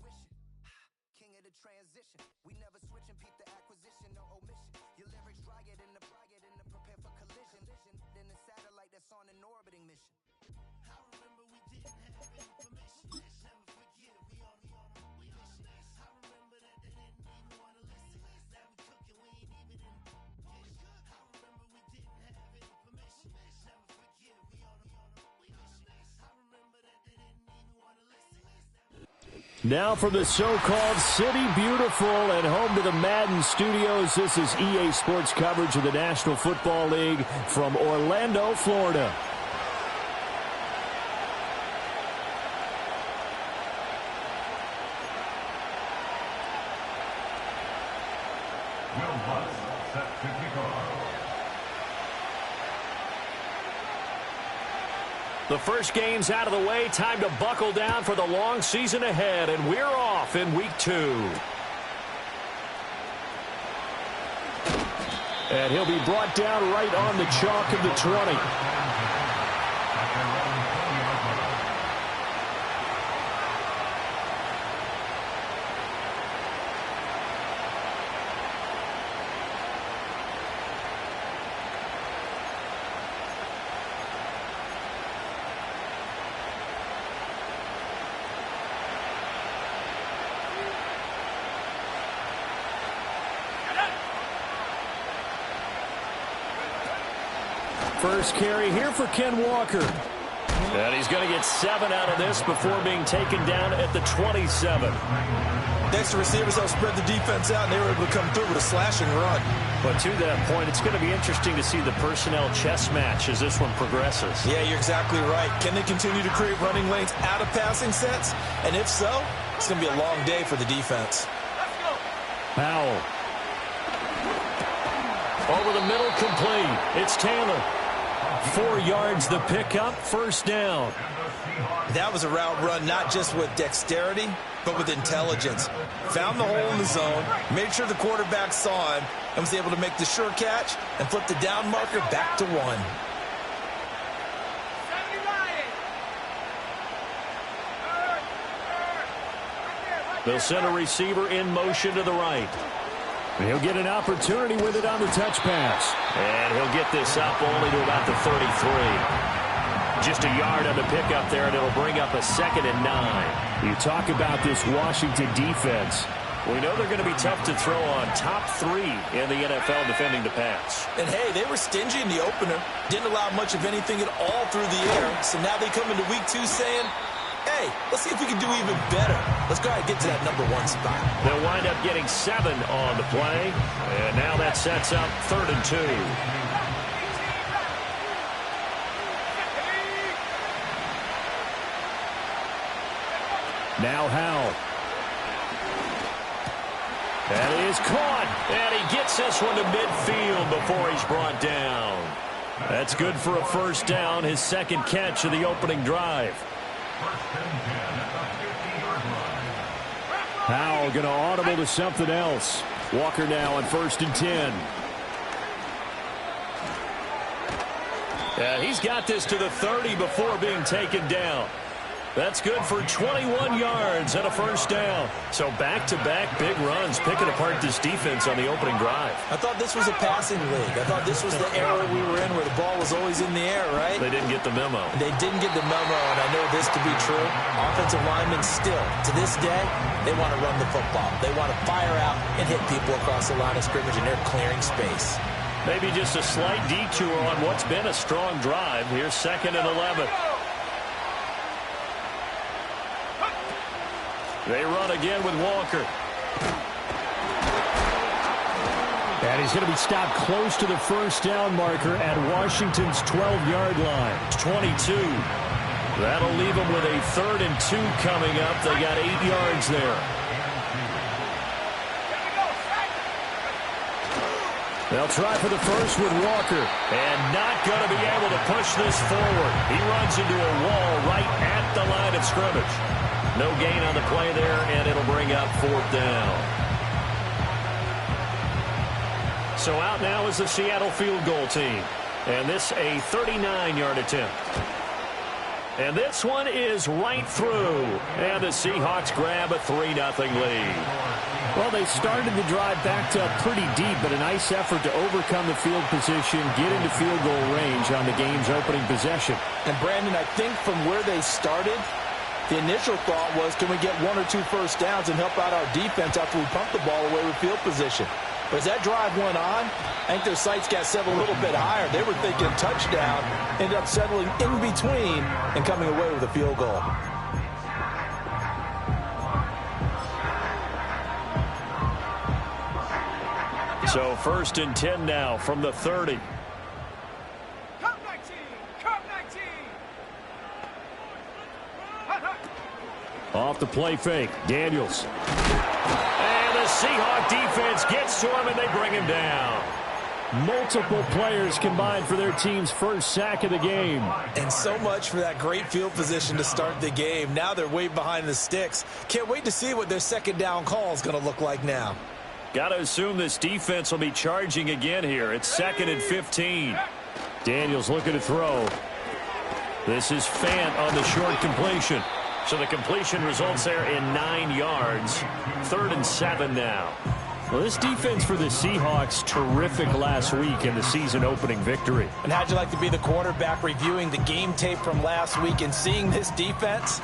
fruition. King of the transition. We never switch and peep the acquisition, no omission. Your lyrics dry it in the prepare for collision. Then the satellite that's on an orbiting mission. I remember we didn't have any permission. Never forget it, we on a mission. I remember that they didn't even want to listen. Now we cooking, we ain't even in the kitchen. I remember we didn't have any permission. Never forget it, we on a mission. I remember that they didn't even want to listen. Now from the so-called City Beautiful and home to the Madden Studios, this is EA Sports coverage of the National Football League from Orlando, Florida. The first game's out of the way. Time to buckle down for the long season ahead, and we're off in week 2. And he'll be brought down right on the chalk of the 20. First carry here for Ken Walker. And he's going to get 7 out of this before being taken down at the 27. Next, the receivers helped spread the defense out, and they were able to come through with a slashing run. But to that point, it's going to be interesting to see the personnel chess match as this one progresses. Yeah, you're exactly right. Can they continue to create running lanes out of passing sets? And if so, it's going to be a long day for the defense. Powell. Over the middle, complete. It's Taylor. 4 yards the pickup, first down. That was a route run not just with dexterity, but with intelligence. Found the hole in the zone, made sure the quarterback saw him, and was able to make the sure catch and flip the down marker back to 1. They'll send a receiver in motion to the right. And he'll get an opportunity with it on the touch pass. And he'll get this up only to about the 33. Just a yard on the pickup there, and it'll bring up a 2nd and 9. You talk about this Washington defense. We know they're going to be tough to throw on. Top 3 in the NFL defending the pass. And, hey, they were stingy in the opener. Didn't allow much of anything at all through the air. So now they come into week 2 saying, hey, let's see if we can do even better. Let's go ahead and get to that number 1 spot. They'll wind up getting 7 on the play. And now that sets up 3rd and 2. Now Howell. That is caught. And he gets this one to midfield before he's brought down. That's good for a first down, his 2nd catch of the opening drive. Howell going to audible to something else. Walker now on 1st and 10. And he's got this to the 30 before being taken down. That's good for 21 yards and a first down. So back-to-back big runs, picking apart this defense on the opening drive. I thought this was a passing league. I thought this was the era we were in where the ball was always in the air, right? They didn't get the memo. They didn't get the memo, and I know this to be true. Offensive linemen still, to this day, they want to run the football. They want to fire out and hit people across the line of scrimmage, and they're clearing space. Maybe just a slight detour on what's been a strong drive. Here's 2nd and 11. They run again with Walker. And he's going to be stopped close to the first down marker at Washington's 12-yard line. 22. That'll leave them with a 3rd and 2 coming up. They got 8 yards there. They'll try for the first with Walker. And not going to be able to push this forward. He runs into a wall right at the line of scrimmage. No gain on the play there, and it'll bring up 4th down. So out now is the Seattle field goal team. And this a 39-yard attempt. And this one is right through. And the Seahawks grab a 3-0 lead. Well, they started the drive backed up pretty deep, but a nice effort to overcome the field position, get into field goal range on the game's opening possession. And, Brandon, I think from where they started, the initial thought was, can we get 1 or 2 first downs and help out our defense after we pump the ball away with field position? But as that drive went on, I think their sights got set a little bit higher. They were thinking touchdown, ended up settling in between and coming away with a field goal. So 1st and 10 now from the 30. Off the play fake, Daniels. And the Seahawk defense gets to him, and they bring him down. Multiple players combined for their team's first sack of the game. And so much for that great field position to start the game. Now they're way behind the sticks. Can't wait to see what their second down call is going to look like now. Got to assume this defense will be charging again here. It's 2nd and 15. Daniels looking to throw. This is Fant on the short completion. So the completion results there in 9 yards. 3rd and 7 now. Well, this defense for the Seahawks, terrific last week in the season-opening victory. And how'd you like to be the quarterback reviewing the game tape from last week and seeing this defense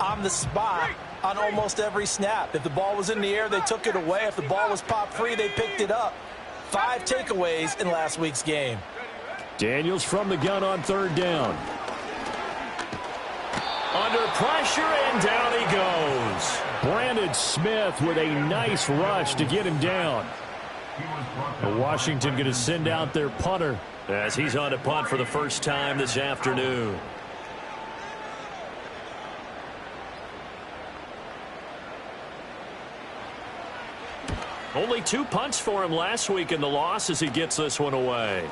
on the spot on almost every snap? If the ball was in the air, they took it away. If the ball was popped free, they picked it up. 5 takeaways in last week's game. Daniels from the gun on 3rd down. Under pressure, and down he goes. Brandon Smith with a nice rush to get him down. Washington going to send out their punter as he's on to punt for the first time this afternoon. Only 2 punts for him last week in the loss as he gets this one away.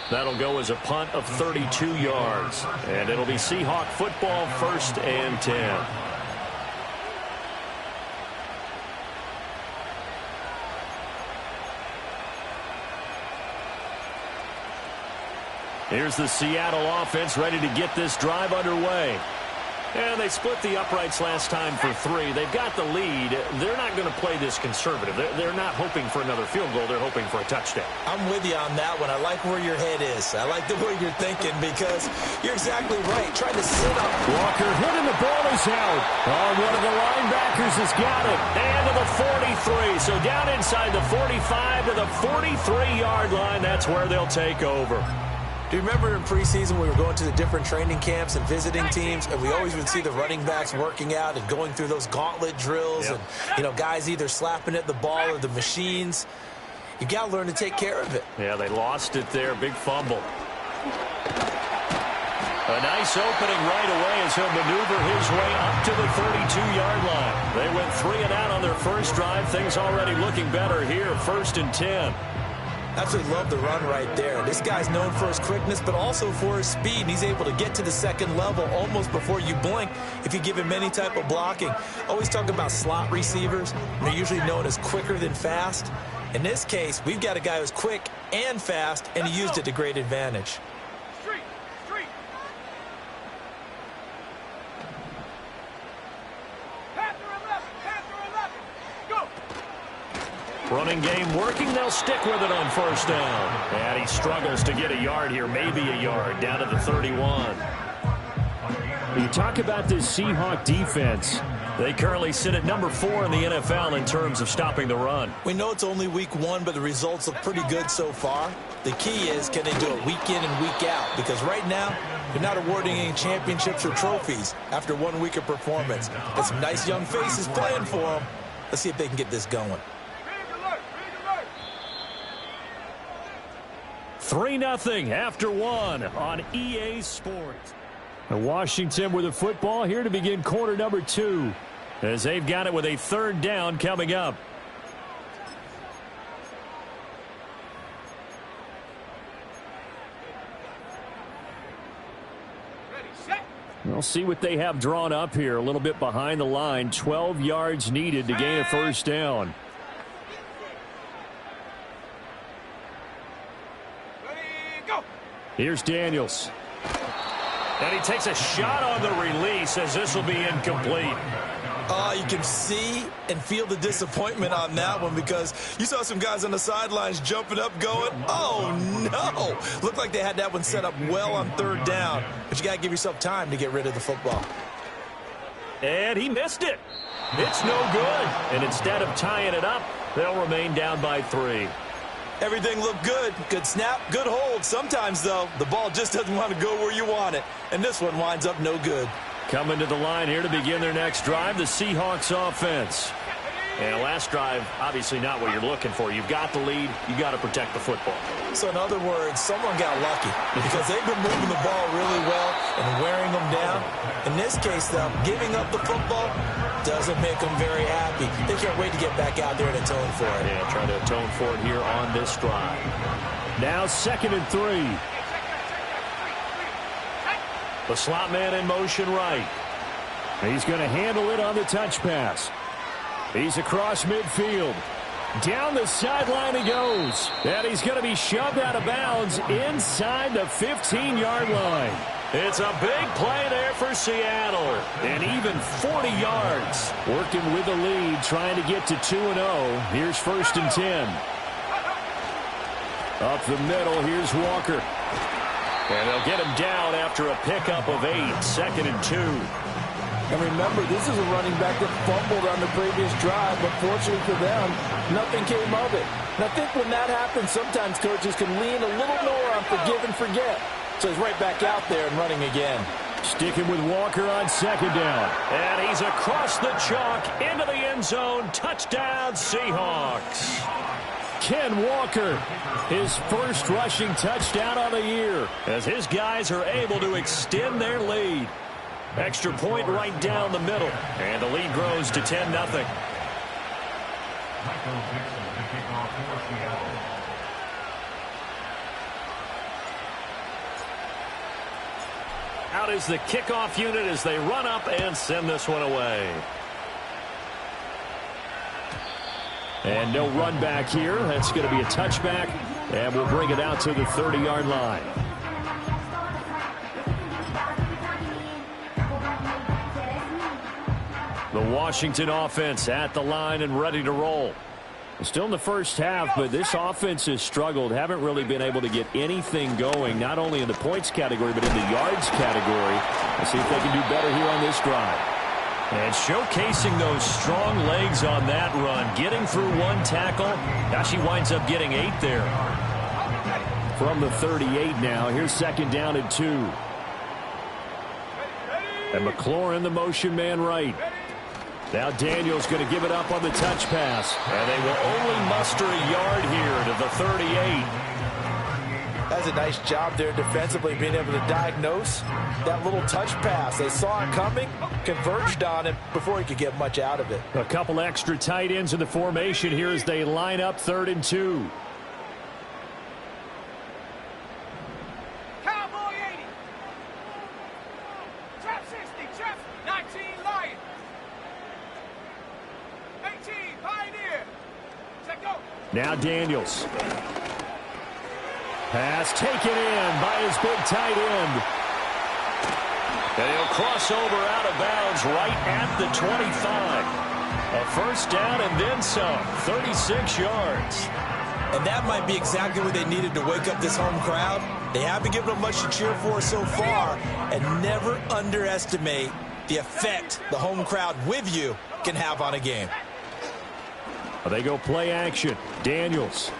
That'll go as a punt of 32 yards. And it'll be Seahawk football, 1st and 10. Here's the Seattle offense ready to get this drive underway. And they split the uprights last time for 3. They've got the lead. They're not going to play this conservative. They're not hoping for another field goal. They're hoping for a touchdown. I'm with you on that one. I like where your head is. I like the way you're thinking because you're exactly right. Trying to sit up. Walker hitting the ball is out. Oh, one of the linebackers has got it. And to the 43. So down inside the 45 to the 43-yard line. That's where they'll take over. Do you remember in preseason we were going to the different training camps and visiting teams, and we always would see the running backs working out and going through those gauntlet drills, and, you know, guys either slapping at the ball or the machines. You got to learn to take care of it. Yeah, they lost it there. Big fumble. A nice opening right away as he'll maneuver his way up to the 32-yard line. They went 3 and out on their first drive. Things already looking better here. 1st and 10. Absolutely love the run right there. This guy's known for his quickness, but also for his speed. And he's able to get to the second level almost before you blink if you give him any type of blocking. Always talk about slot receivers. They're usually known as quicker than fast. In this case, we've got a guy who's quick and fast, and he used it to great advantage. Running game working. They'll stick with it on 1st down. And he struggles to get a yard here, maybe a yard, down to the 31. You talk about this Seahawk defense. They currently sit at number 4 in the NFL in terms of stopping the run. We know it's only week 1, but the results look pretty good so far. The key is, can they do it week in and week out? Because right now, they're not awarding any championships or trophies after 1 week of performance. Got some nice young faces playing for them. Let's see if they can get this going. 3-0 after 1 on EA Sports. And Washington with the football here to begin quarter number 2. As they've got it with a 3rd down coming up. We'll see what they have drawn up here. A little bit behind the line. 12 yards needed to gain a 1st down. Here's Daniels. And he takes a shot on the release as this will be incomplete. You can see and feel the disappointment on that one because you saw some guys on the sidelines jumping up going, oh, no. Looked like they had that one set up well on third down, but you got to give yourself time to get rid of the football. And he missed it. It's no good. And instead of tying it up, they'll remain down by 3. Everything looked good. Good snap, good hold. Sometimes, though, the ball just doesn't want to go where you want it. And this one winds up no good. Coming to the line here to begin their next drive, the Seahawks offense. And last drive, obviously not what you're looking for. You've got the lead. You got to protect the football. So, in other words, someone got lucky because they've been moving the ball really well and wearing them down. In this case, though, giving up the football doesn't make them very happy. They can't wait to get back out there and atone for it. Yeah, try to atone for it here on this drive. Now 2nd and 3. The slot man in motion right. He's going to handle it on the touch pass. He's across midfield. Down the sideline he goes. And he's going to be shoved out of bounds inside the 15-yard line. It's a big play there for Seattle. And even 40 yards. Working with the lead, trying to get to 2-0. Here's 1st and 10. Up the middle, here's Walker. And they'll get him down after a pickup of 8. 2nd and 2. And remember, this is a running back that fumbled on the previous drive, but fortunately for them, nothing came of it. And I think when that happens, sometimes coaches can lean a little more on forgive and forget. So he's right back out there and running again. Sticking with Walker on 2nd down. And he's across the chalk into the end zone. Touchdown, Seahawks. Ken Walker, his first rushing touchdown of the year, as his guys are able to extend their lead. Extra point right down the middle. And the lead grows to 10-0. Out is the kickoff unit as they run up and send this one away. And no run back here. That's going to be a touchback. And we'll bring it out to the 30-yard line. The Washington offense at the line and ready to roll. Still in the first half, but this offense has struggled. Haven't really been able to get anything going, not only in the points category, but in the yards category. Let's see if they can do better here on this drive. And showcasing those strong legs on that run. Getting through one tackle. Actually winds up getting 8 there. From the 38 now, here's 2nd down and 2. And McLaurin, the motion man right. Now Daniels going to give it up on the touch pass. And they will only muster a yard here to the 38. That's a nice job there defensively, being able to diagnose that little touch pass. They saw it coming, converged on it before he could get much out of it. A couple extra tight ends in the formation here as they line up 3rd and 2. Cowboy 80. Trap 60. Trap 19 Lion. 18 Pioneer. Check go. Now Daniels. Pass taken in by his big tight end. And he'll cross over out of bounds right at the 25. A first down and then some. 36 yards. And that might be exactly what they needed to wake up this home crowd. They haven't given them much to cheer for so far. And never underestimate the effect the home crowd with you can have on a game. They go play action. Daniels.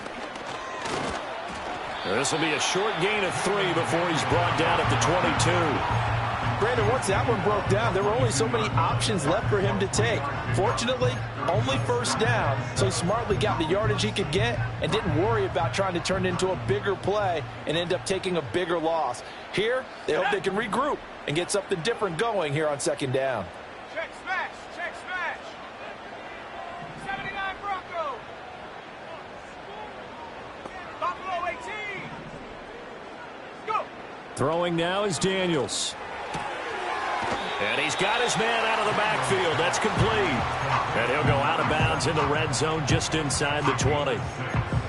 This will be a short gain of 3 before he's brought down at the 22. Brandon, once that one broke down, there were only so many options left for him to take. Fortunately, only first down, so he smartly got the yardage he could get and didn't worry about trying to turn it into a bigger play and end up taking a bigger loss. Here, they hope they can regroup and get something different going here on 2nd down. Check smash. Check smash. 79 Bronco. Buffalo 18. Go. Throwing now is Daniels. And he's got his man out of the backfield. That's complete. And he'll go out of bounds in the red zone just inside the 20.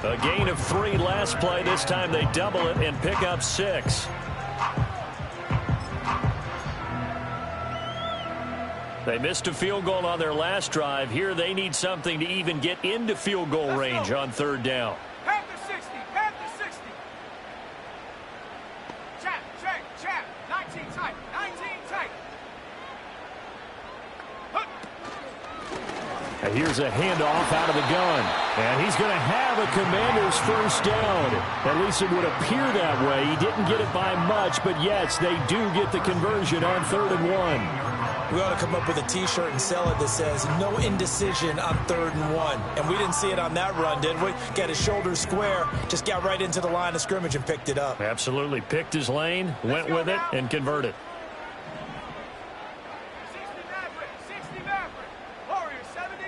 A gain of 3 last play. This time they double it and pick up 6. They missed a field goal on their last drive. Here they need something to even get into field goal range on 3rd down. Panther 60, Panther 60. Chap, 19 tight, 19 tight. And here's a handoff out of the gun. And he's going to have a Commander's 1st down. At least it would appear that way. He didn't get it by much, but yes, they do get the conversion on 3rd and 1. We ought to come up with a T-shirt and sell it that says, no indecision on 3rd and 1. And we didn't see it on that run, did we? Got his shoulders square, just got right into the line of scrimmage and picked it up. Absolutely. Picked his lane, went with it, and converted. 60 Maverick. Warriors 70.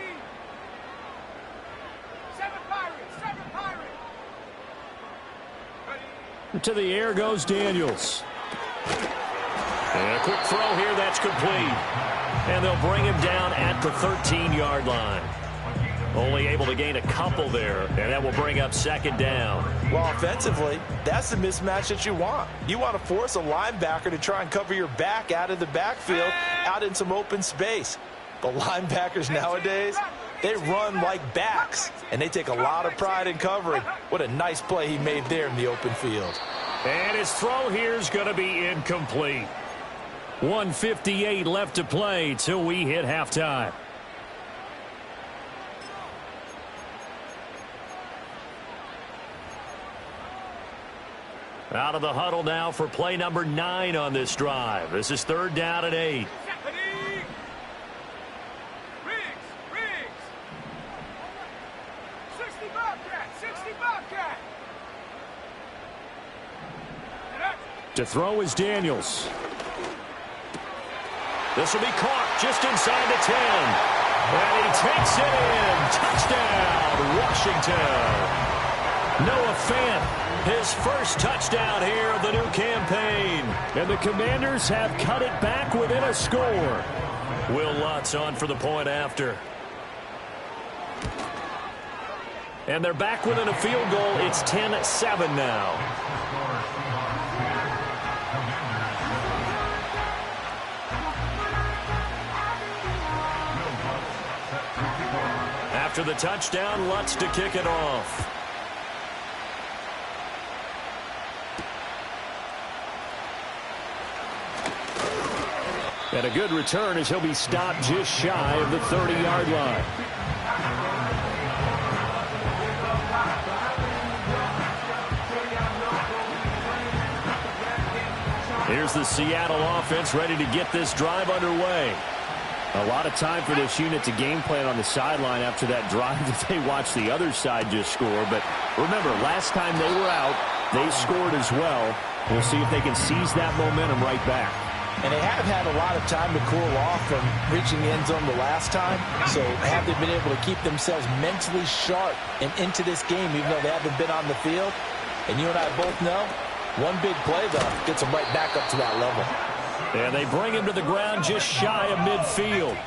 7 Pirates. Ready. To the air goes Daniels. And a quick throw here, that's complete. And they'll bring him down at the 13-yard line. Only able to gain a couple there, and that will bring up 2nd down. Well, offensively, that's the mismatch that you want. You want to force a linebacker to try and cover your back out of the backfield, out in some open space. But linebackers nowadays, they run like backs, and they take a lot of pride in covering. What a nice play he made there in the open field. And his throw here is going to be incomplete. 1:58 left to play till we hit halftime. Out of the huddle now for play number 9 on this drive. This is 3rd down and 8. Riggs. 60 Bobcat. To throw is Daniels. This will be caught just inside the 10. And he takes it in. Touchdown, Washington. Noah Fant, his first touchdown here of the new campaign. And the Commanders have cut it back within a score. Will Lutz on for the point after. And they're back within a field goal. It's 10-7 now. After the touchdown, Lutz to kick it off. And a good return as he'll be stopped just shy of the 30-yard line. Here's the Seattle offense ready to get this drive underway. A lot of time for this unit to game plan on the sideline after that drive that they watched the other side just score. But remember, last time they were out, they scored as well. We'll see if they can seize that momentum right back. And they have had a lot of time to cool off from reaching the end zone the last time. So have they been able to keep themselves mentally sharp and into this game, even though they haven't been on the field? And you and I both know, one big play, though, gets them right back up to that level. And they bring him to the ground just shy of midfield.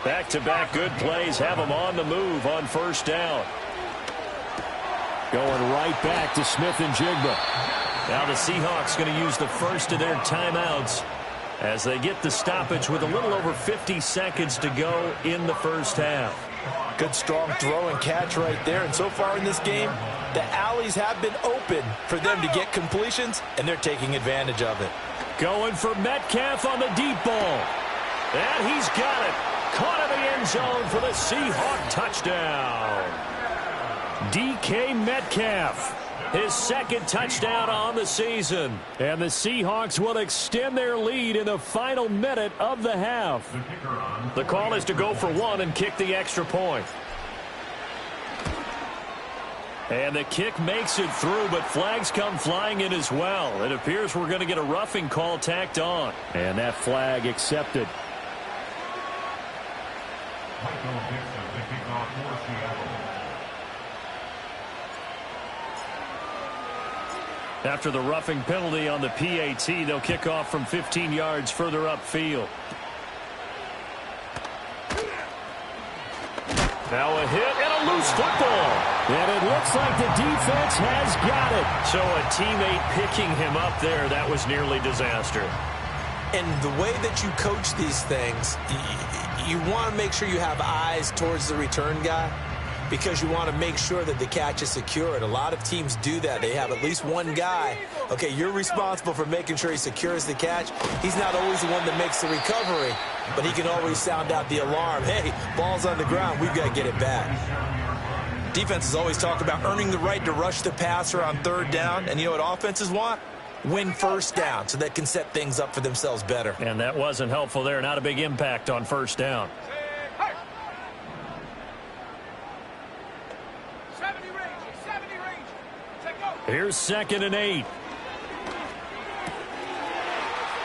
Back-to-back good plays have him on the move on 1st down. Going right back to Smith and Jigba. Now the Seahawks going to use the first of their timeouts as they get the stoppage with a little over 50 seconds to go in the 1st half. Good strong throw and catch right there. And so far in this game, the alleys have been open for them to get completions, and they're taking advantage of it. Going for Metcalf on the deep ball. And he's got it. Caught in the end zone for the Seahawk touchdown. DK Metcalf, his 2nd touchdown on the season. And the Seahawks will extend their lead in the final minute of the half. The call is to go for 1 and kick the extra point. And the kick makes it through, but flags come flying in as well. It appears we're going to get a roughing call tacked on. And that flag accepted. After the roughing penalty on the PAT, they'll kick off from 15 yards further upfield. Now a hit and a loose football. And it looks like the defense has got it. So a teammate picking him up there, that was nearly disaster. And the way that you coach these things, you want to make sure you have eyes towards the return guy because you want to make sure that the catch is secured. A lot of teams do that. They have at least one guy. Okay, you're responsible for making sure he secures the catch. He's not always the one that makes the recovery, but he can always sound out the alarm. Hey, ball's on the ground. We've got to get it back. Defenses always talk about earning the right to rush the passer on third down. And you know what offenses want? Win first down so they can set things up for themselves better. And that wasn't helpful there. Not a big impact on first down. 70 range. Here's 2nd and 8.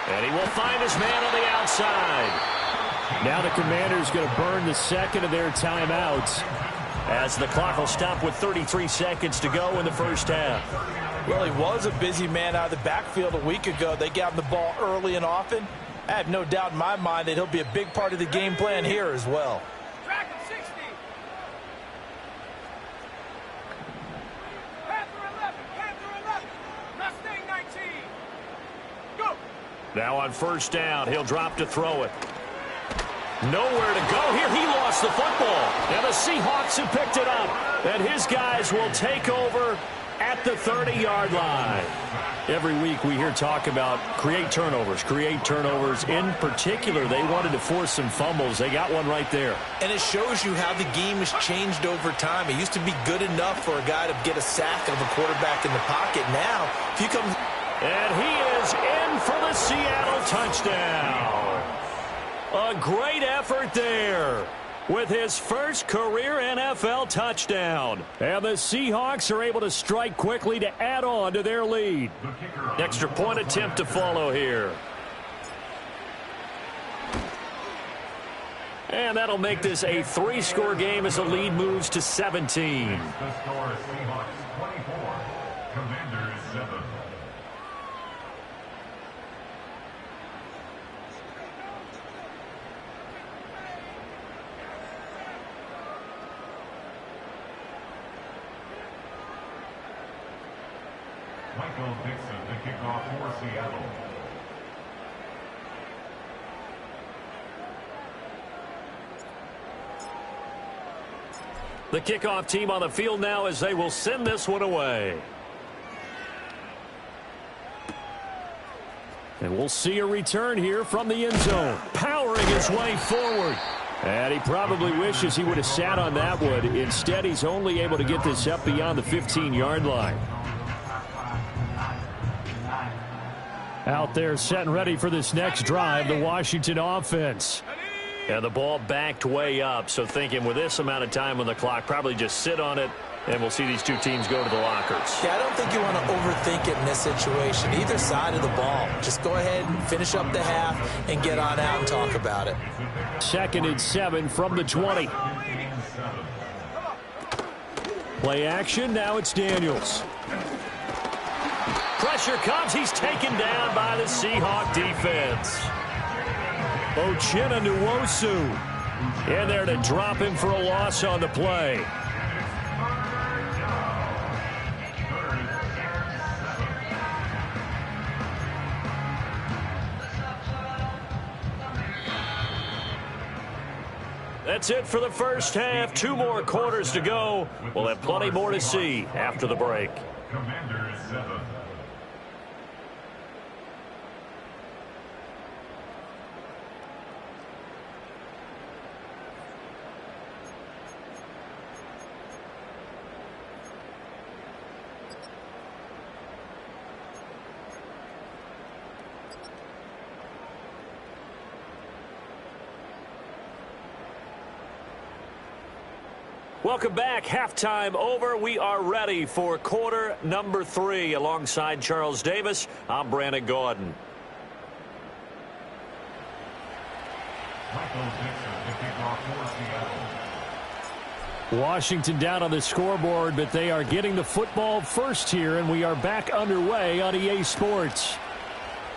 And he will find his man on the outside. Now the Commanders going to burn the second of their timeouts as the clock will stop with 33 seconds to go in the first half. Well, he was a busy man out of the backfield a week ago. They got him the ball early and often. I have no doubt in my mind that he'll be a big part of the game plan here as well. Track him 60. Panther 11. Mustang 19. Go. Now on first down, he'll drop to throw it. Nowhere to go here. He lost the football. Now the Seahawks have picked it up. And his guys will take over at the 30-yard line. Every week we hear talk about create turnovers. In particular, they wanted to force some fumbles. They got one right there. And it shows you how the game has changed over time. It used to be good enough for a guy to get a sack of a quarterback in the pocket. Now, if you come... And he is in for the Seattle touchdown. A great effort there with his first career NFL touchdown. And the Seahawks are able to strike quickly to add on to their lead. Extra point attempt to follow here. And that'll make this a 3-score game as the lead moves to 17. The score is Seahawks 24, Commanders 7. Michael Dixon to kick off for Seattle. The kickoff team on the field now as they will send this one away. And we'll see a return here from the end zone. Powering his way forward. And he probably wishes he would have sat on that one. Instead, he's only able to get this up beyond the 15-yard line. Out there set and ready for this next drive, the Washington offense. And the ball backed way up, so thinking with this amount of time on the clock, probably just sit on it, and we'll see these two teams go to the lockers. Yeah, I don't think you want to overthink it in this situation. Either side of the ball. Just go ahead and finish up the half and get on out and talk about it. 2nd and 7 from the 20. Play action, now it's Daniels. Pressure comes, he's taken down by the Seahawk defense. Uchenna Nwosu in there to drop him for a loss on the play. That's it for the first half. 2 more quarters to go. We'll have plenty more to see after the break. Commanders 7. Welcome back. Halftime over. We are ready for quarter number 3. Alongside Charles Davis, I'm Brandon Gordon. Michael Dixon to kick off for Seattle. Washington down on the scoreboard, but they are getting the football first here, and we are back underway on EA Sports.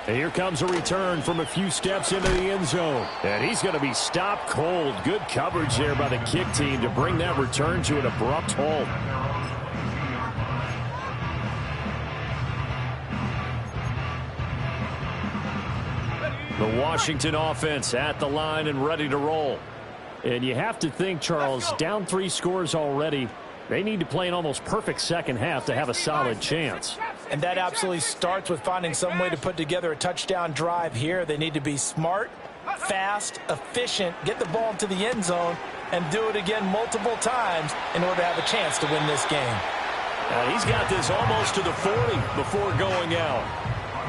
And here comes a return from a few steps into the end zone. And he's going to be stopped cold. Good coverage there by the kick team to bring that return to an abrupt halt. The Washington offense at the line and ready to roll. And you have to think, Charles, down 3 scores already. They need to play an almost perfect second half to have a solid chance. And that absolutely starts with finding some way to put together a touchdown drive here. They need to be smart, fast, efficient, get the ball into the end zone, and do it again multiple times in order to have a chance to win this game. And he's got this almost to the 40 before going out.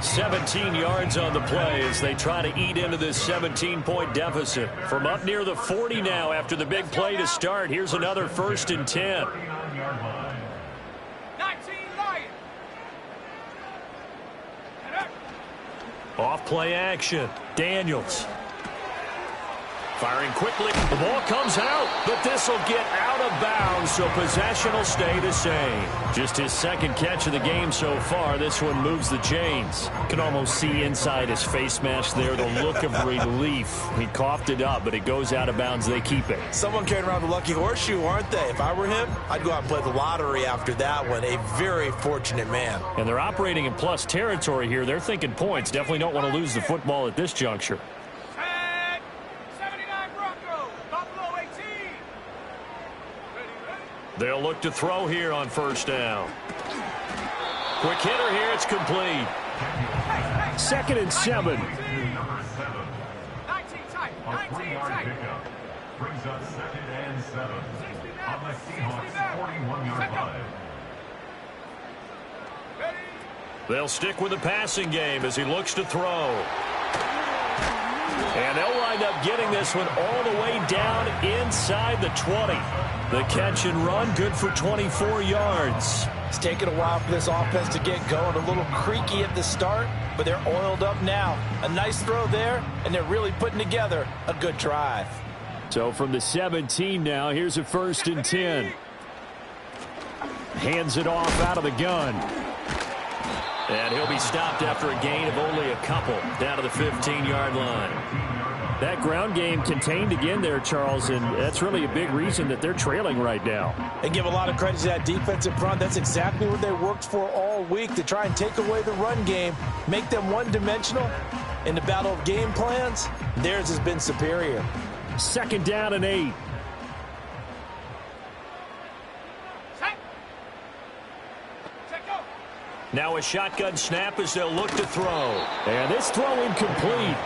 17 yards on the play as they try to eat into this 17-point deficit. From up near the 40 now after the big play to start. Here's another 1st and 10. 19 Lions. Off play action. Daniels. Firing quickly. The ball comes out, but this will get out of bounds, so possession will stay the same. Just his 2nd catch of the game so far. This one moves the chains. Can almost see inside his face mask there the look of relief. He coughed it up, but it goes out of bounds. They keep it. Someone carrying around the lucky horseshoe, aren't they? If I were him, I'd go out and play the lottery after that one. A very fortunate man. And they're operating in plus territory here. They're thinking points. Definitely don't want to lose the football at this juncture. They'll look to throw here on 1st down. Quick hitter here. It's complete. 2nd and 7. Number 7. 19 tight. A 19 3-yard tight. pickup brings up 2nd and 7 on the Seahawks' 41-yard line. They'll stick with the passing game as he looks to throw. And they'll wind up getting this one all the way down inside the 20. The catch and run, good for 24 yards. It's taken a while for this offense to get going. A little creaky at the start, but they're oiled up now. A nice throw there, and they're really putting together a good drive. So from the 17 now, here's a 1st and 10. Hands it off out of the gun. And he'll be stopped after a gain of only a couple down to the 15-yard line. That ground game contained again there, Charles, and that's really a big reason that they're trailing right now. And give a lot of credit to that defensive front. That's exactly what they worked for all week, to try and take away the run game, make them one-dimensional. In the battle of game plans, theirs has been superior. 2nd down and 8. Now a shotgun snap as they'll look to throw. And this throw incomplete.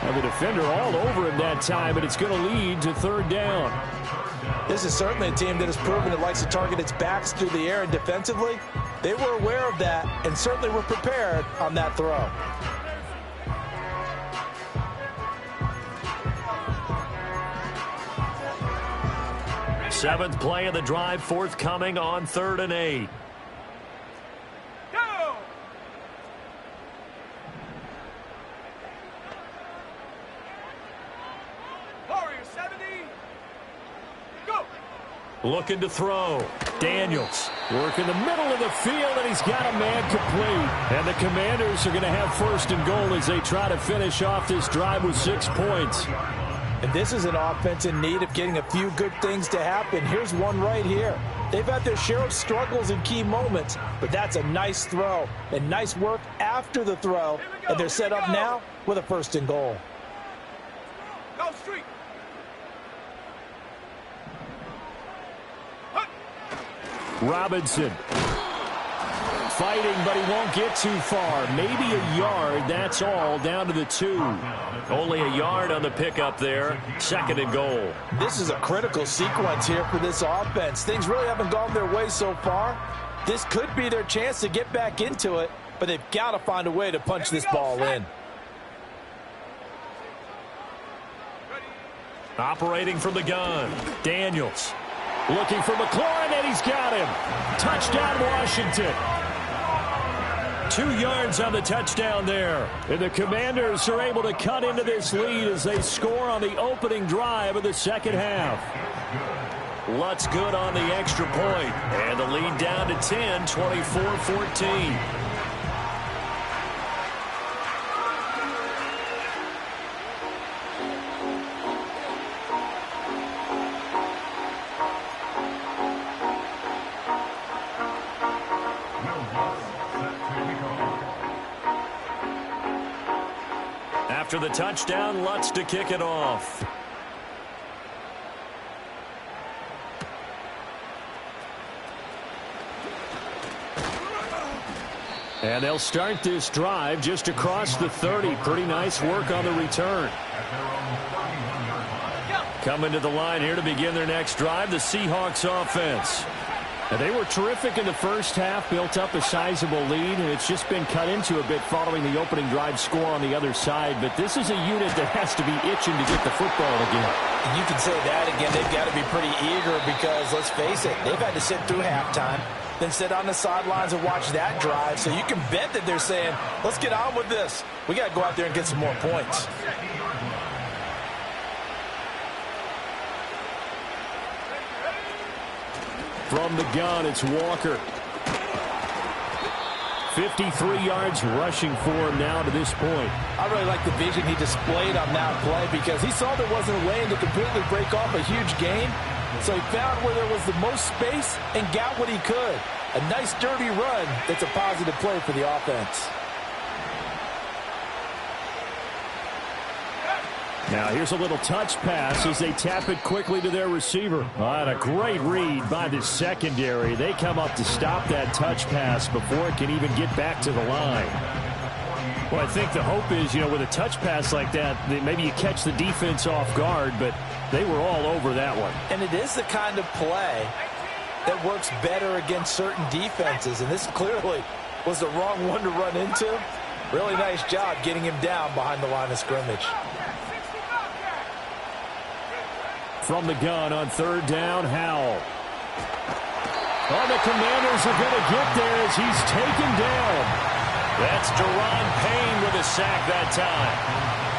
And the defender all over him that time, but it's going to lead to 3rd down. This is certainly a team that has proven it likes to target its backs through the air, and defensively, they were aware of that and certainly were prepared on that throw. Seventh play of the drive forthcoming on 3rd and 8. Looking to throw. Daniels working the middle of the field, and he's got a man complete. And the Commanders are going to have 1st and goal as they try to finish off this drive with 6 points. And this is an offense in need of getting a few good things to happen. Here's one right here. They've had their share of struggles in key moments, but that's a nice throw and nice work after the throw. And they're set up now with a 1st and goal. Go street. Robinson fighting, but he won't get too far. Maybe a yard, that's all, down to the 2. Only a yard on the pickup there. 2nd and goal. This is a critical sequence here for this offense. Things really haven't gone their way so far. This could be their chance to get back into it, but they've got to find a way to punch this ball in. Operating from the gun, Daniels. Looking for McLaurin, and he's got him. Touchdown, Washington. 2 yards on the touchdown there. And the Commanders are able to cut into this lead as they score on the opening drive of the second half. Lutz good on the extra point. And the lead down to 10, 24-14. After the touchdown, Lutz to kick it off. And they'll start this drive just across the 30. Pretty nice work on the return. Coming to the line here to begin their next drive, the Seahawks offense. And they were terrific in the first half, built up a sizable lead, and it's just been cut into a bit following the opening drive score on the other side. But this is a unit that has to be itching to get the football again. You can say that again. They've got to be pretty eager because, let's face it, they've had to sit through halftime, then sit on the sidelines and watch that drive. So you can bet that they're saying, let's get on with this. We got to go out there and get some more points. From the gun, it's Walker. 53 yards rushing for him now to this point. I really like the vision he displayed on that play because he saw there wasn't a lane to completely break off a huge gain. So he found where there was the most space and got what he could. A nice, dirty run that's a positive play for the offense. Now here's a little touch pass as they tap it quickly to their receiver. And a great read by the secondary. They come up to stop that touch pass before it can even get back to the line. Well, I think the hope is, with a touch pass like that, maybe you catch the defense off guard, but they were all over that one. And it is the kind of play that works better against certain defenses, and this clearly was the wrong one to run into. Really nice job getting him down behind the line of scrimmage. From the gun on third down, Howell. Oh, the Commanders are going to get there as he's taken down. That's Deron Payne with a sack that time.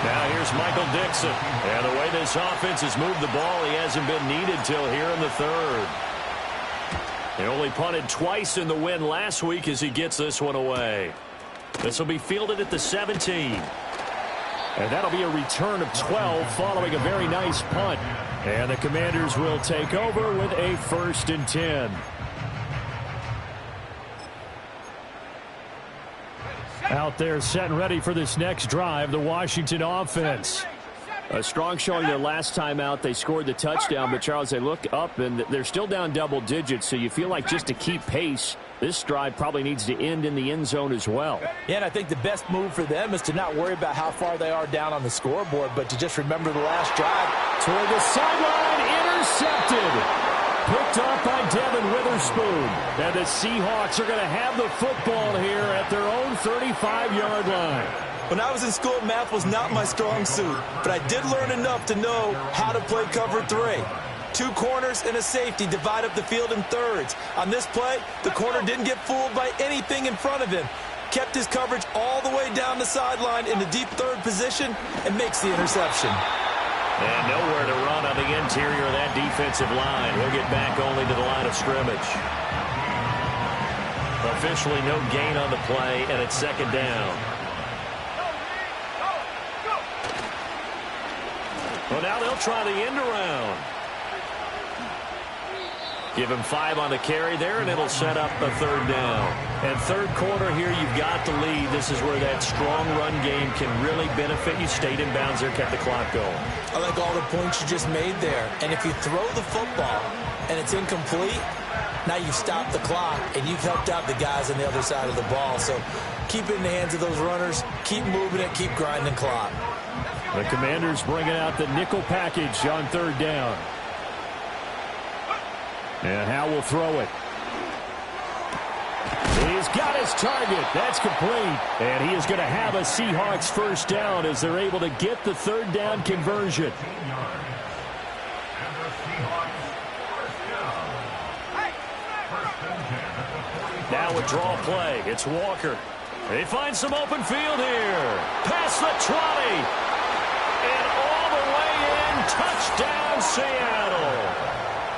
Now here's Michael Dixon. And the way this offense has moved the ball, he hasn't been needed till here in the third. They only punted twice in the win last week as he gets this one away. This will be fielded at the 17. And that'll be a return of 12 following a very nice punt. And the Commanders will take over with a 1st and 10. Out there set and ready for this next drive, the Washington offense. A strong showing their last time out. They scored the touchdown, but Charles, they look up and they're still down double digits, so you feel like just to keep pace, this drive probably needs to end in the end zone as well. Yeah, and I think the best move for them is to not worry about how far they are down on the scoreboard, but to just remember the last drive. Toward the sideline, intercepted. Picked up by Devin Witherspoon. And the Seahawks are going to have the football here at their own 35-yard line. When I was in school, math was not my strong suit, but I did learn enough to know how to play cover 3. 2 corners and a safety divide up the field in thirds. On this play, the corner didn't get fooled by anything in front of him. Kept his coverage all the way down the sideline in the deep third position and makes the interception. And nowhere to run on the interior of that defensive line. He'll get back only to the line of scrimmage. Officially no gain on the play, and it's 2nd down. Well, now they'll try the end around. Give him 5 on the carry there, and it'll set up a 3rd down. And third quarter here, you've got the lead. This is where that strong run game can really benefit you. Stayed in bounds there, kept the clock going. I like all the points you just made there. And if you throw the football and it's incomplete, now you've stopped the clock and you've helped out the guys on the other side of the ball. So keep it in the hands of those runners. Keep moving it. Keep grinding clock. The Commanders bringing out the nickel package on 3rd down. And Howell will throw it. He's got his target. That's complete. And he is going to have a Seahawks 1st down as they're able to get the 3rd down conversion. Now a draw play. It's Walker. They find some open field here. Past the 20. And all the way in. Touchdown, Seattle.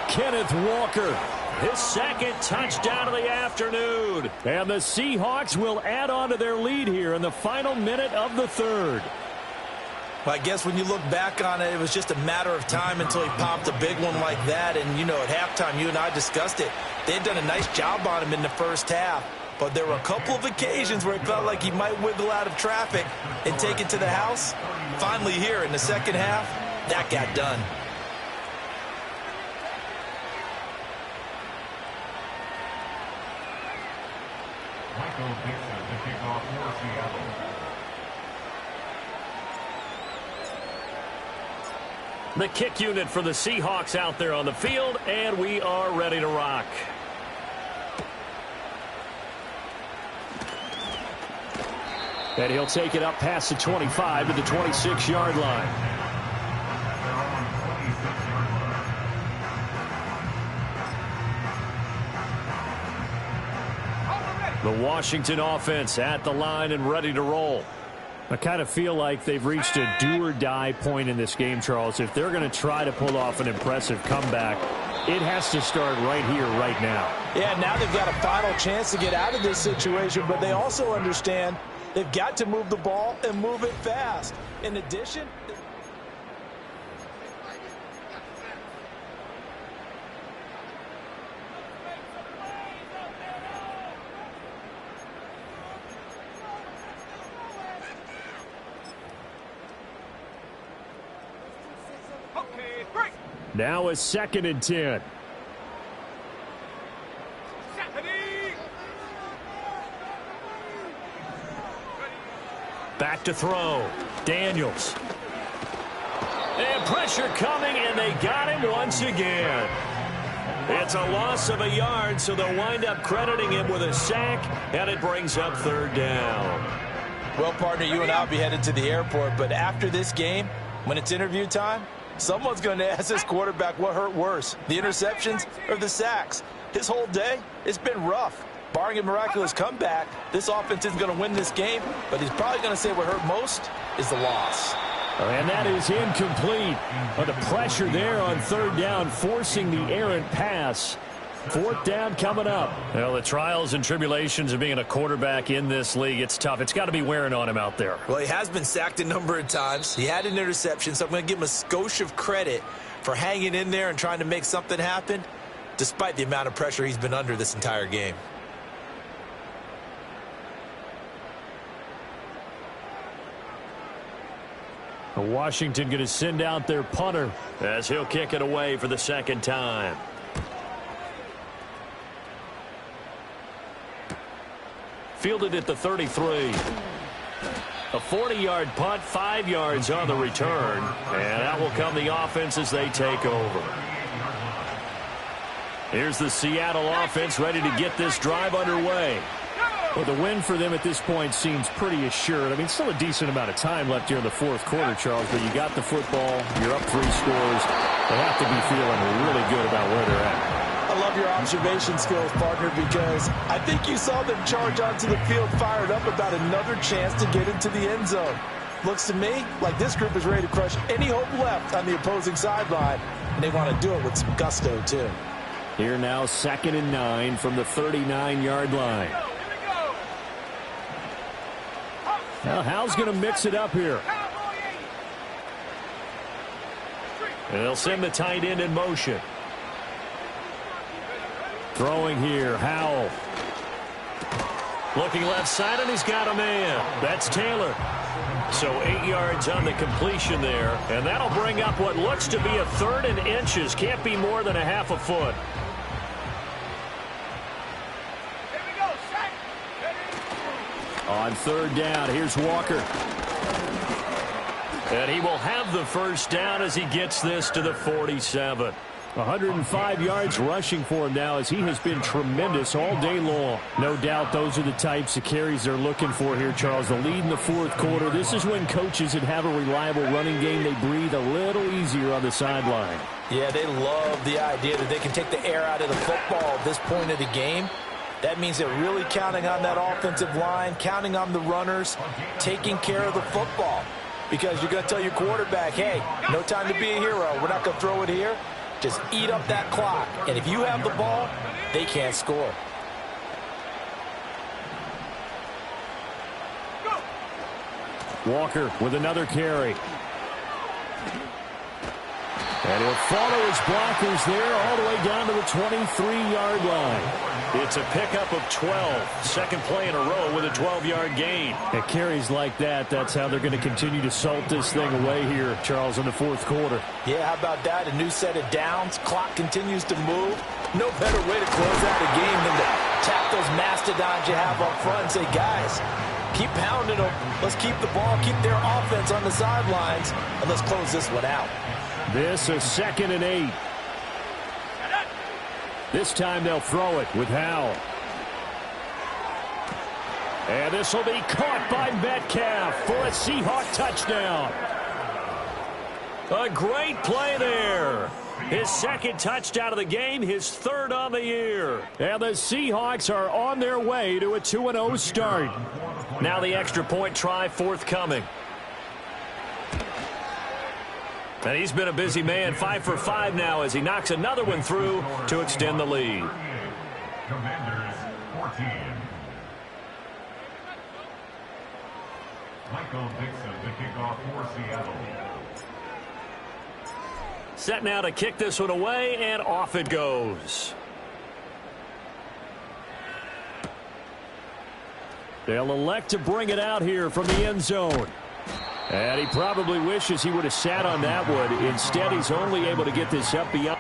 Kenneth Walker, his 2nd touchdown of the afternoon. And the Seahawks will add on to their lead here in the final minute of the 3rd. Well, I guess when you look back on it, it was just a matter of time until he popped a big one like that. And, at halftime, you and I discussed it. They had done a nice job on him in the first half. but there were a couple of occasions where it felt like he might wiggle out of traffic and take it to the house. Finally here in the second half, that got done. Michael Dixon to kick off for Seattle. The kick unit for the Seahawks out there on the field, and we are ready to rock. And he'll take it up past the 25 to the 26-yard line. The Washington offense at the line and ready to roll. I kind of feel like they've reached a do-or-die point in this game, Charles. If they're going to try to pull off an impressive comeback, it has to start right here, right now. Yeah, now they've got a final chance to get out of this situation, but they also understand they've got to move the ball and move it fast. In addition... Now a 2nd and 10. Back to throw. Daniels. And pressure coming, and they got him once again. It's a loss of a yard, so they'll wind up crediting him with a sack, and it brings up 3rd down. Well, partner, you and I will be headed to the airport, but after this game, when it's interview time, someone's going to ask this quarterback what hurt worse, the interceptions or the sacks. His whole day, it's been rough. Barring a miraculous comeback, this offense isn't going to win this game, but he's probably going to say what hurt most is the loss. And that is incomplete. But the pressure there on 3rd down, forcing the errant pass. 4th down coming up. Well, the trials and tribulations of being a quarterback in this league, it's tough. It's got to be wearing on him out there. Well, he has been sacked a number of times. He had an interception, so I'm going to give him a skosh of credit for hanging in there and trying to make something happen, despite the amount of pressure he's been under this entire game. Washington going to send out their punter as he'll kick it away for the 2nd time. Fielded at the 33. A 40-yard punt, 5 yards on the return. And out will come the offense as they take over. Here's the Seattle offense ready to get this drive underway. Well, the win for them at this point seems pretty assured. I mean, still a decent amount of time left here in the 4th quarter, Charles, but you got the football, you're up 3 scores. They have to be feeling really good about where they're at. I love your observation skills, partner, because I think you saw them charge onto the field fired up about another chance to get into the end zone. Looks to me like this group is ready to crush any hope left on the opposing sideline, and they want to do it with some gusto, too. Here now, 2nd and 9 from the 39-yard line. Now, Hal's going to mix it up here. And they'll send the tight end in motion. Throwing here, Howell. Looking left side, and he's got a man. That's Taylor. So 8 yards on the completion there. And that'll bring up what looks to be a 3rd and inches. Can't be more than a half a foot. On 3rd down, here's Walker. And he will have the 1st down as he gets this to the 47. 105 yards rushing for him now as he has been tremendous all day long. No doubt those are the types of carries they're looking for here, Charles. The lead in the 4th quarter. This is when coaches that have a reliable running game, they breathe a little easier on the sideline. Yeah, they love the idea that they can take the air out of the football at this point of the game. That means they're really counting on that offensive line, counting on the runners, taking care of the football. Because you're going to tell your quarterback, hey, no time to be a hero. We're not going to throw it here. Just eat up that clock. And if you have the ball, they can't score. Walker with another carry. And he'll follow his blockers there all the way down to the 23-yard line. It's a pickup of 12. Second play in a row with a 12-yard gain. At carries like that, that's how they're going to continue to salt this thing away here, Charles, in the fourth quarter. Yeah, how about that? A new set of downs. Clock continues to move. No better way to close out a game than to tap those mastodons you have up front and say, guys, keep pounding them. Let's keep the ball, keep their offense on the sidelines, and let's close this one out. This is 2nd and 8. This time they'll throw it with Howell. And this will be caught by Metcalf for a Seahawk touchdown. A great play there. His second touchdown of the game, his third on the year. And the Seahawks are on their way to a 2-0 start. Now the extra point try forthcoming. And he's been a busy man, 5 for 5 now as he knocks another one through to extend the lead. Commanders 14. Michael Dixon to kick off for Seattle. Set now to kick this one away, and off it goes. They'll elect to bring it out here from the end zone. And he probably wishes he would have sat on that one. Instead, he's only able to get this up beyond.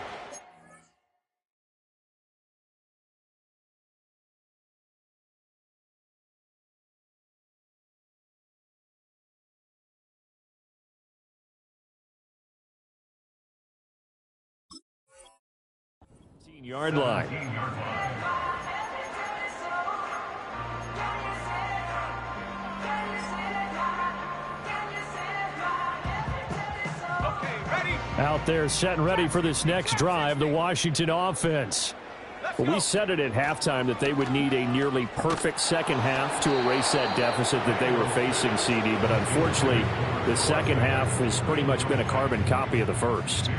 Yard line. Out there set and ready for this next drive, the Washington offense. Well, we said it at halftime that they would need a nearly perfect second half to erase that deficit that they were facing, CD. But unfortunately, the second half has pretty much been a carbon copy of the first.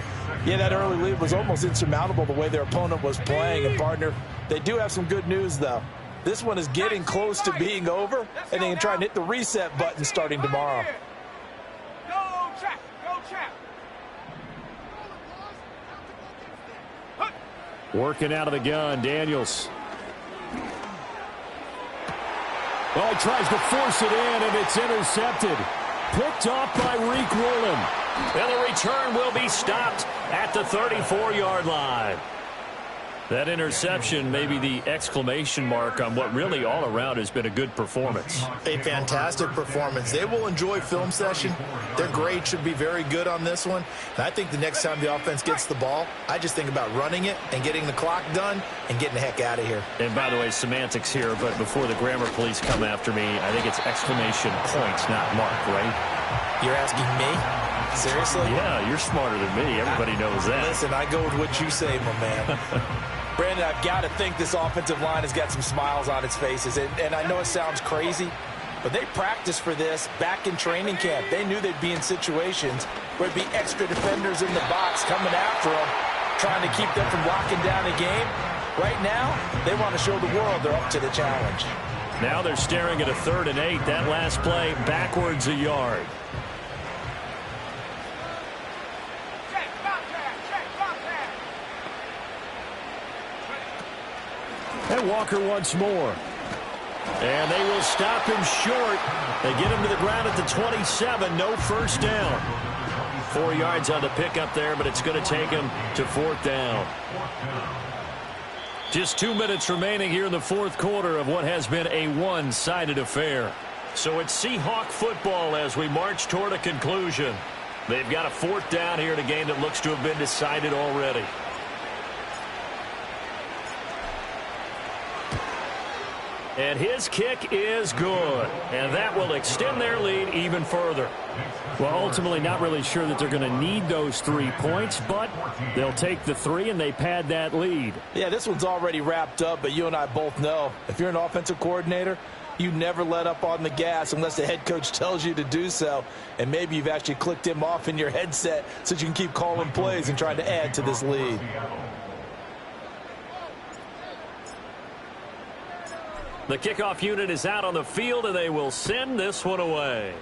Yeah, that early lead was almost insurmountable the way their opponent was playing. And, partner, they do have some good news, though. This one is getting close to being over, and they can try and hit the reset button starting tomorrow. Working out of the gun, Daniels. Well, he tries to force it in, and it's intercepted. Picked off by Reek Woolen. And the return will be stopped at the 34-yard line. That interception may be the exclamation mark on what really all around has been a good performance. A fantastic performance. They will enjoy film session. Their grade should be very good on this one. And I think the next time the offense gets the ball, I just think about running it and getting the clock done and getting the heck out of here. And by the way, semantics here, but before the grammar police come after me, I think it's exclamation points, not mark, right? You're asking me? Seriously? Yeah, you're smarter than me. Everybody knows that. Listen, I go with what you say, my man. Brandon, I've got to think this offensive line has got some smiles on its faces. And I know it sounds crazy, but they practiced for this back in training camp. They knew they'd be in situations where it'd be extra defenders in the box coming after them, trying to keep them from locking down a game. Right now, they want to show the world they're up to the challenge. Now they're staring at a 3rd and 8. That last play backwards a yard. And Walker once more. And they will stop him short. They get him to the ground at the 27. No first down. 4 yards on the pickup there, but it's going to take him to 4th down. Just 2 minutes remaining here in the fourth quarter of what has been a one-sided affair. So it's Seahawk football as we march toward a conclusion. They've got a 4th down here in a game that looks to have been decided already. And his kick is good. And that will extend their lead even further. Well, ultimately not really sure that they're going to need those 3 points, but they'll take the 3 and they pad that lead. Yeah, this one's already wrapped up, but you and I both know if you're an offensive coordinator, you never let up on the gas unless the head coach tells you to do so. And maybe you've actually clicked him off in your headset so you can keep calling plays and trying to add to this lead. The kickoff unit is out on the field, and they will send this one away.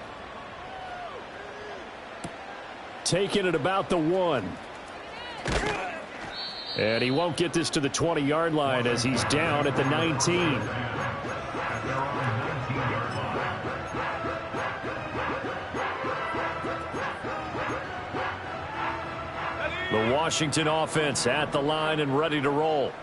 Taking it about the 1. And he won't get this to the 20-yard line as he's down at the 19. The Washington offense at the line and ready to roll.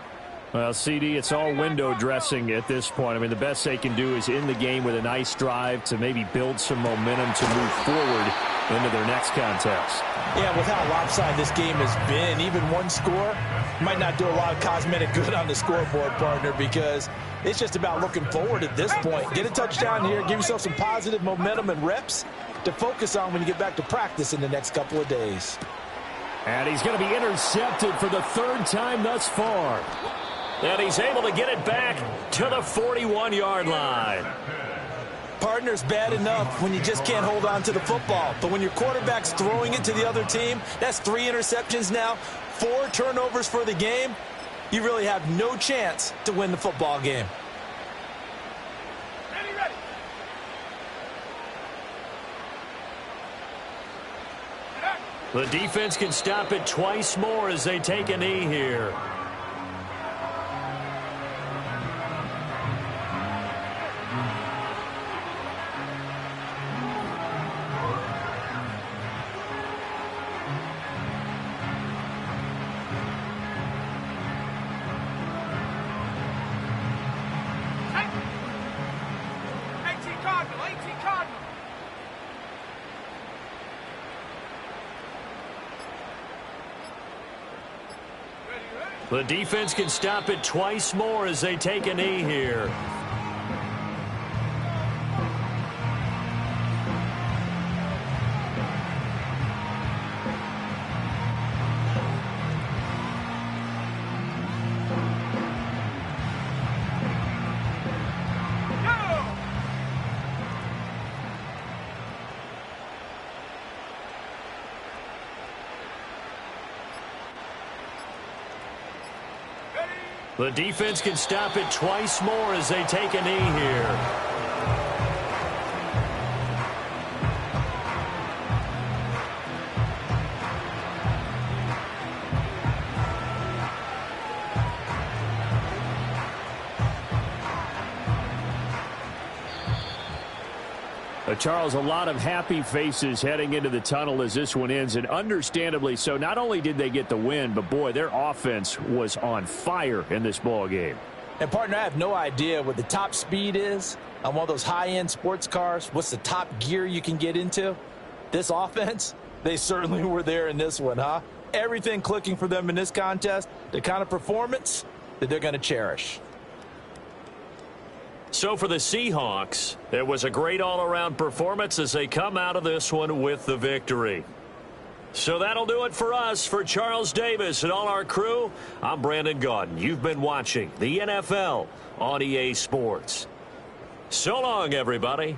Well, CD, it's all window dressing at this point. I mean, the best they can do is in the game with a nice drive to maybe build some momentum to move forward into their next contest. Yeah, with how lopsided this game has been, even one score might not do a lot of cosmetic good on the scoreboard, partner, because it's just about looking forward at this point. Get a touchdown here, give yourself some positive momentum and reps to focus on when you get back to practice in the next couple of days. And he's going to be intercepted for the third time thus far. And he's able to get it back to the 41-yard line. Partner's bad enough when you just can't hold on to the football. But when your quarterback's throwing it to the other team, that's 3 interceptions now, 4 turnovers for the game. You really have no chance to win the football game. Ready. The defense can stop it twice more as they take a knee here. The defense can stop it twice more as they take a knee here. The defense can stop it twice more as they take a knee here. Charles, a lot of happy faces heading into the tunnel as this one ends, and understandably so. Not only did they get the win, but, boy, their offense was on fire in this ball game. And, partner, I have no idea what the top speed is on one of those high-end sports cars. What's the top gear you can get into? This offense, they certainly were there in this one, huh? Everything clicking for them in this contest, the kind of performance that they're going to cherish. So for the Seahawks, it was a great all-around performance as they come out of this one with the victory. So that'll do it for us. For Charles Davis and all our crew, I'm Brandon Gaudin. You've been watching the NFL on EA Sports. So long, everybody.